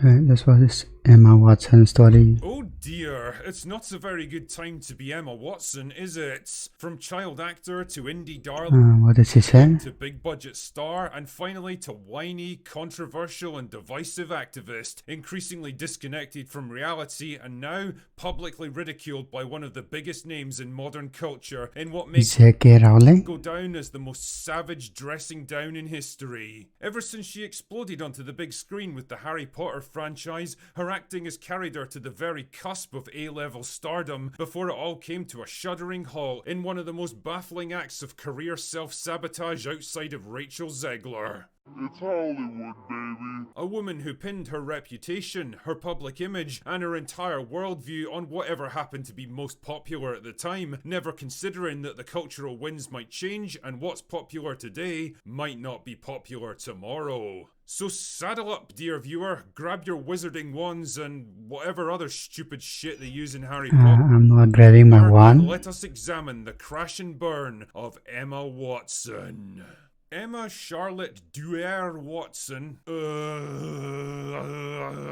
This was this Emma Watson story. Oh dear, it's not a very good time to be Emma Watson, is it? From child actor to indie darling What did she say? to big budget star, and finally to whiny, controversial, and divisive activist, increasingly disconnected from reality and now publicly ridiculed by one of the biggest names in modern culture in what makes J.K. Rowling? go down as the most savage dressing down in history. Ever since she exploded onto the big screen with the Harry Potter franchise, her acting has carried her to the very cusp of A-level stardom before it all came to a shuddering halt in one of the most baffling acts of career self-sabotage outside of Rachel Zegler. It's Hollywood, baby. A woman who pinned her reputation, her public image, and her entire worldview on whatever happened to be most popular at the time, never considering that the cultural winds might change and what's popular today might not be popular tomorrow. So saddle up, dear viewer, grab your wizarding wands and whatever other stupid shit they use in Harry Potter. I'm not grabbing my And wand. let us examine the crash and burn of Emma Watson. Emma Charlotte Duer Watson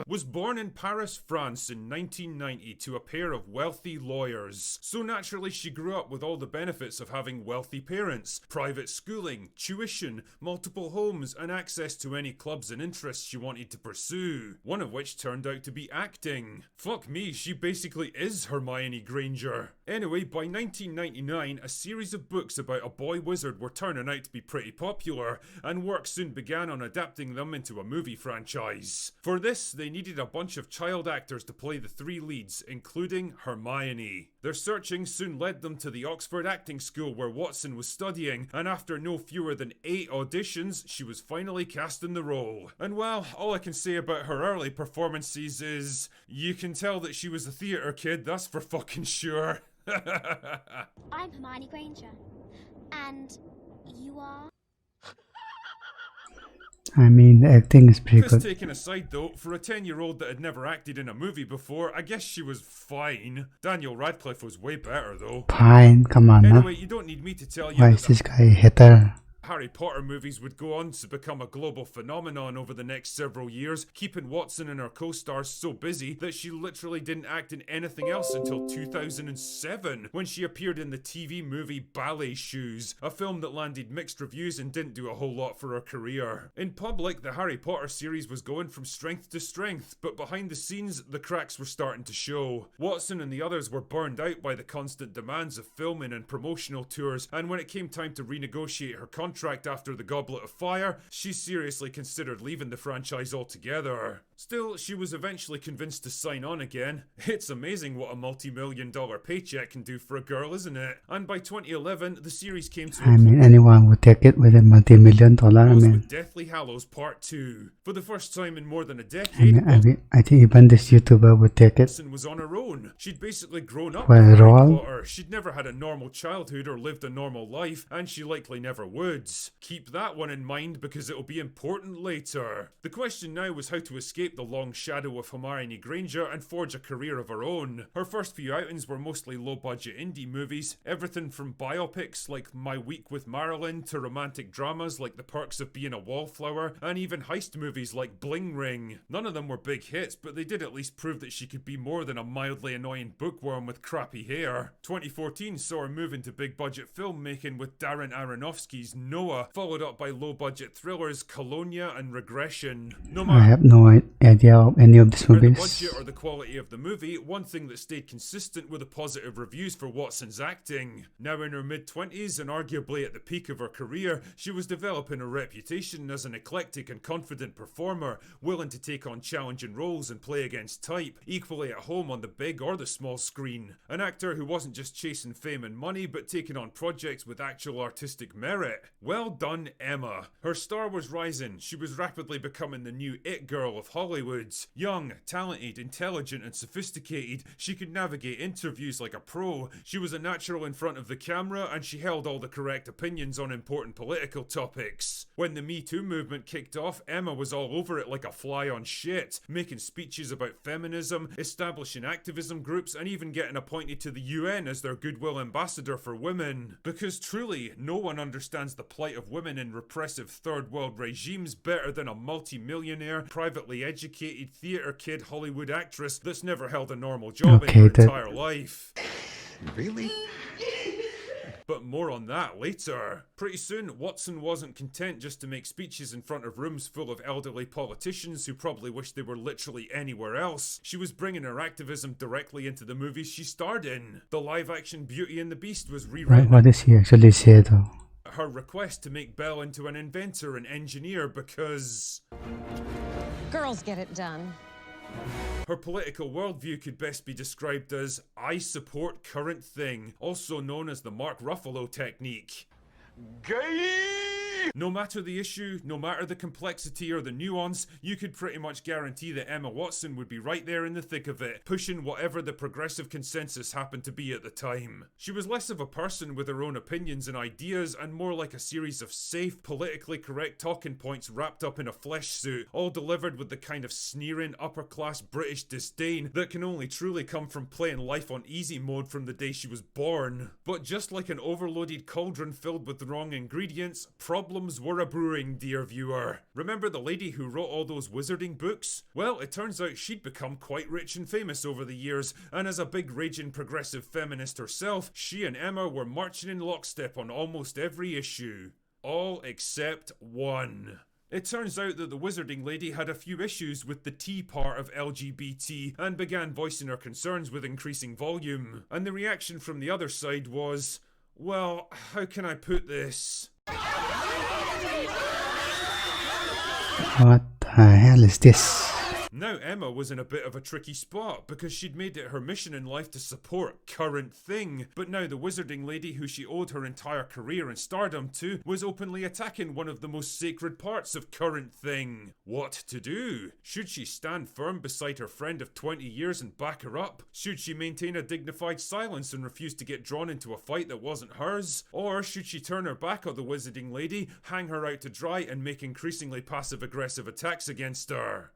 was born in Paris, France in 1990 to a pair of wealthy lawyers. So naturally she grew up with all the benefits of having wealthy parents, private schooling, tuition, multiple homes, and access to any clubs and interests she wanted to pursue. One of which turned out to be acting. Fuck me, she basically is Hermione Granger. Anyway, by 1999, a series of books about a boy wizard were turning out to be pretty popular, and work soon began on adapting them into a movie franchise. For this, they needed a bunch of child actors to play the three leads, including Hermione. Their searching soon led them to the Oxford Acting School where Watson was studying, and after no fewer than 8 auditions, she was finally cast in the role. And well, all I can say about her early performances is, you can tell that she was a theatre kid, that's for fucking sure. I'm Hermione Granger. And you are? I mean, the acting is pretty This good. taken aside though, for a 10-year-old that had never acted in a movie before, I guess she was fine. Daniel Radcliffe was way better though. Fine, come on, huh? Anyway, you don't need me to tell you Why that is this guy a hater? Harry Potter movies would go on to become a global phenomenon over the next several years, keeping Watson and her co-stars so busy that she literally didn't act in anything else until 2007, when she appeared in the TV movie Ballet Shoes, a film that landed mixed reviews and didn't do a whole lot for her career. In public, the Harry Potter series was going from strength to strength, but behind the scenes, the cracks were starting to show. Watson and the others were burned out by the constant demands of filming and promotional tours, and when it came time to renegotiate her contract after the Goblet of Fire, she seriously considered leaving the franchise altogether. Still, she was eventually convinced to sign on again. It's amazing what a multi-million-dollar paycheck can do for a girl, isn't it? And by 2011, the series came to a I mean, anyone would take it with a multi-million dollar. I close mean, with Deathly Hallows Part 2. For the first time in more than a decade, I think even this YouTuber would take it. Watson was on her own. She'd basically grown up For with a Harry role? Potter. She'd never had a normal childhood or lived a normal life, and she likely never would. Keep that one in mind because it'll be important later. The question now was how to escape the long shadow of Hermione Granger and forge a career of her own. Her first few outings were mostly low-budget indie movies, everything from biopics like My Week with Marilyn to romantic dramas like The Perks of Being a Wallflower, and even heist movies like Bling Ring. None of them were big hits, but they did at least prove that she could be more than a mildly annoying bookworm with crappy hair. 2014 saw her move into big-budget filmmaking with Darren Aronofsky's Noah, followed up by low-budget thrillers Colonia and Regression. No I matter have no idea of any of these the movies. budget or the quality of the movie, one thing that stayed consistent were the positive reviews for Watson's acting. Now in her mid-20s and arguably at the peak of her career, she was developing a reputation as an eclectic and confident performer, willing to take on challenging roles and play against type, equally at home on the big or the small screen. An actor who wasn't just chasing fame and money, but taking on projects with actual artistic merit. Well done, Emma. Her star was rising. She was rapidly becoming the new it girl of Hollywood. Young, talented, intelligent, and sophisticated, she could navigate interviews like a pro. She was a natural in front of the camera, and she held all the correct opinions on important political topics. When the Me Too movement kicked off, Emma was all over it like a fly on shit, making speeches about feminism, establishing activism groups, and even getting appointed to the UN as their goodwill ambassador for women. Because truly, no one understands the plight of women in repressive third world regimes better than a multi-millionaire, privately educated theatre kid Hollywood actress that's never held a normal job in Okay, her that- entire life. Really? But more on that later. Pretty soon, Watson wasn't content just to make speeches in front of rooms full of elderly politicians who probably wished they were literally anywhere else. She was bringing her activism directly into the movies she starred in. The live-action Beauty and the Beast was rewritten. What does he actually say though? Her request to make Belle into an inventor and engineer because Girls get it done. her political worldview could best be described as I support current thing, also known as the Mark Ruffalo technique. No matter the issue, no matter the complexity or the nuance, you could pretty much guarantee that Emma Watson would be right there in the thick of it, pushing whatever the progressive consensus happened to be at the time. She was less of a person with her own opinions and ideas, and more like a series of safe, politically correct talking points wrapped up in a flesh suit, all delivered with the kind of sneering, upper-class British disdain that can only truly come from playing life on easy mode from the day she was born. But just like an overloaded cauldron filled with the wrong ingredients, problems were a brewing, dear viewer. Remember the lady who wrote all those wizarding books? Well, it turns out she'd become quite rich and famous over the years, and as a big raging progressive feminist herself, she and Emma were marching in lockstep on almost every issue. All except one. It turns out that the Wizarding Lady had a few issues with the T part of LGBT and began voicing her concerns with increasing volume. And the reaction from the other side was, well, how can I put this? What the hell is this? Now Emma was in a bit of a tricky spot because she'd made it her mission in life to support current thing, but now the Wizarding Lady who she owed her entire career and stardom to was openly attacking one of the most sacred parts of current thing. What to do? Should she stand firm beside her friend of 20 years and back her up? Should she maintain a dignified silence and refuse to get drawn into a fight that wasn't hers? Or should she turn her back on the Wizarding Lady, hang her out to dry and make increasingly passive-aggressive attacks against her?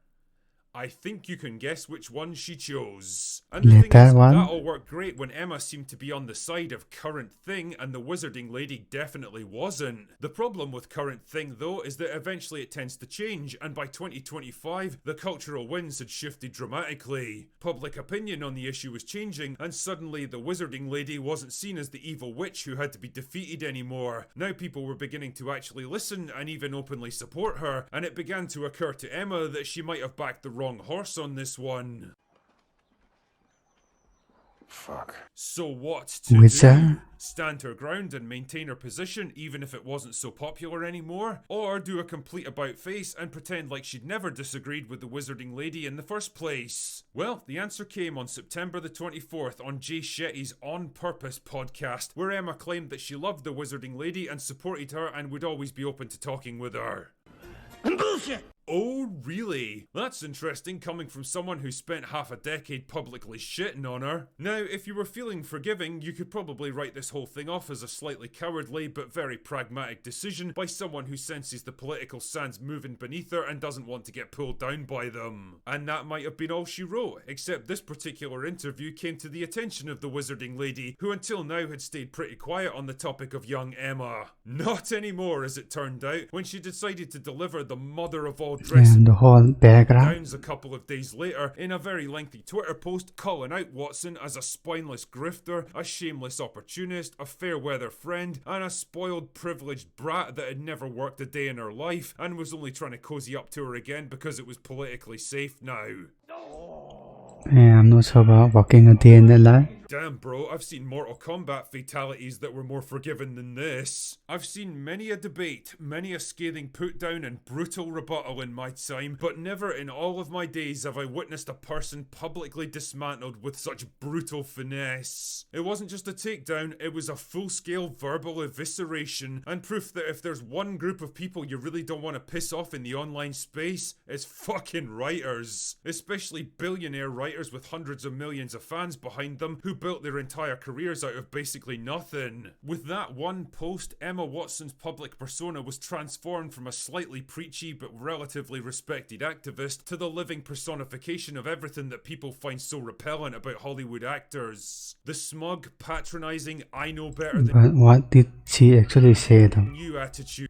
I think you can guess which one she chose. And the thing is, One. that all worked great when Emma seemed to be on the side of current thing and the Wizarding Lady definitely wasn't. The problem with current thing though is that eventually it tends to change, and by 2025 the cultural winds had shifted dramatically. Public opinion on the issue was changing, and suddenly the Wizarding Lady wasn't seen as the evil witch who had to be defeated anymore. Now people were beginning to actually listen and even openly support her, and it began to occur to Emma that she might have backed the wrong horse on this one. Fuck. So what to do? Wizard? Stand her ground and maintain her position even if it wasn't so popular anymore? Or do a complete about-face and pretend like she'd never disagreed with the Wizarding Lady in the first place? Well, the answer came on September the 24th on Jay Shetty's On Purpose podcast, where Emma claimed that she loved the Wizarding Lady and supported her and would always be open to talking with her. Bullshit! Oh, really? That's interesting coming from someone who spent half a decade publicly shitting on her. Now, if you were feeling forgiving, you could probably write this whole thing off as a slightly cowardly but very pragmatic decision by someone who senses the political sands moving beneath her and doesn't want to get pulled down by them. And that might have been all she wrote, except this particular interview came to the attention of the Wizarding Lady, who until now had stayed pretty quiet on the topic of young Emma. Not anymore, as it turned out, when she decided to deliver the mother of all dressing And the whole background. downs a couple of days later in a very lengthy Twitter post calling out Watson as a spineless grifter, a shameless opportunist, a fair weather friend, and a spoiled privileged brat that had never worked a day in her life and was only trying to cozy up to her again because it was politically safe now. Yeah, I'm not sure about walking a day in the life. Damn bro, I've seen Mortal Kombat fatalities that were more forgiving than this. I've seen many a debate, many a scathing put down and brutal rebuttal in my time, but never in all of my days have I witnessed a person publicly dismantled with such brutal finesse. It wasn't just a takedown, it was a full-scale verbal evisceration, and proof that if there's one group of people you really don't want to piss off in the online space, it's fucking writers. Especially billionaire writers with hundreds of millions of fans behind them who built their entire careers out of basically nothing. With that one post, Emma Watson's public persona was transformed from a slightly preachy but relatively respected activist to the living personification of everything that people find so repellent about Hollywood actors. The smug, patronising, I know better than But what did she actually say though? you attitude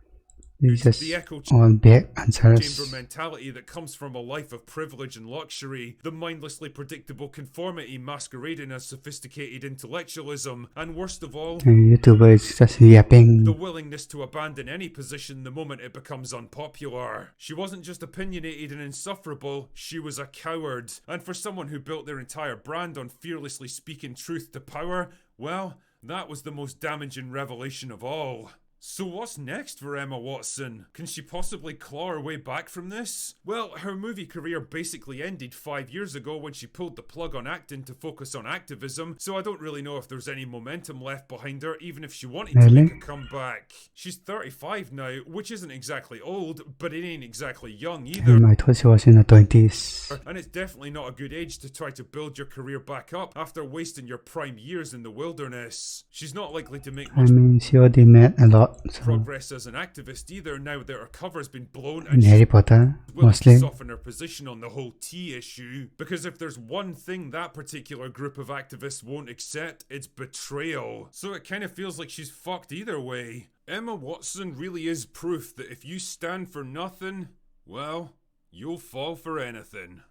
They It's just the echo all big chamber answers. mentality that comes from a life of privilege and luxury, the mindlessly predictable conformity masquerading as sophisticated intellectualism, and worst of all, And YouTuber is just yapping. the willingness to abandon any position the moment it becomes unpopular. She wasn't just opinionated and insufferable, she was a coward. And for someone who built their entire brand on fearlessly speaking truth to power, well, that was the most damaging revelation of all. So what's next for Emma Watson? Can she possibly claw her way back from this? Well, her movie career basically ended 5 years ago when she pulled the plug on acting to focus on activism, so I don't really know if there's any momentum left behind her, even if she wanted to Really? make a comeback. She's 35 now, which isn't exactly old, but it ain't exactly young either. I thought she was in her 20s. And it's definitely not a good age to try to build your career back up after wasting your prime years in the wilderness. She's not likely to make I much mean, she already made a lot. So progress as an activist either now that her cover's been blown in and Harry she's Potter, willing to mostly. soften her position on the whole tea issue. Because if there's one thing that particular group of activists won't accept, it's betrayal. So it kind of feels like she's fucked either way. Emma Watson really is proof that if you stand for nothing, well, you'll fall for anything.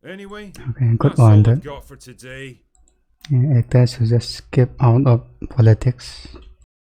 Anyway, Okay, good that's all one I've then. got for today. Actors who just skip out of politics.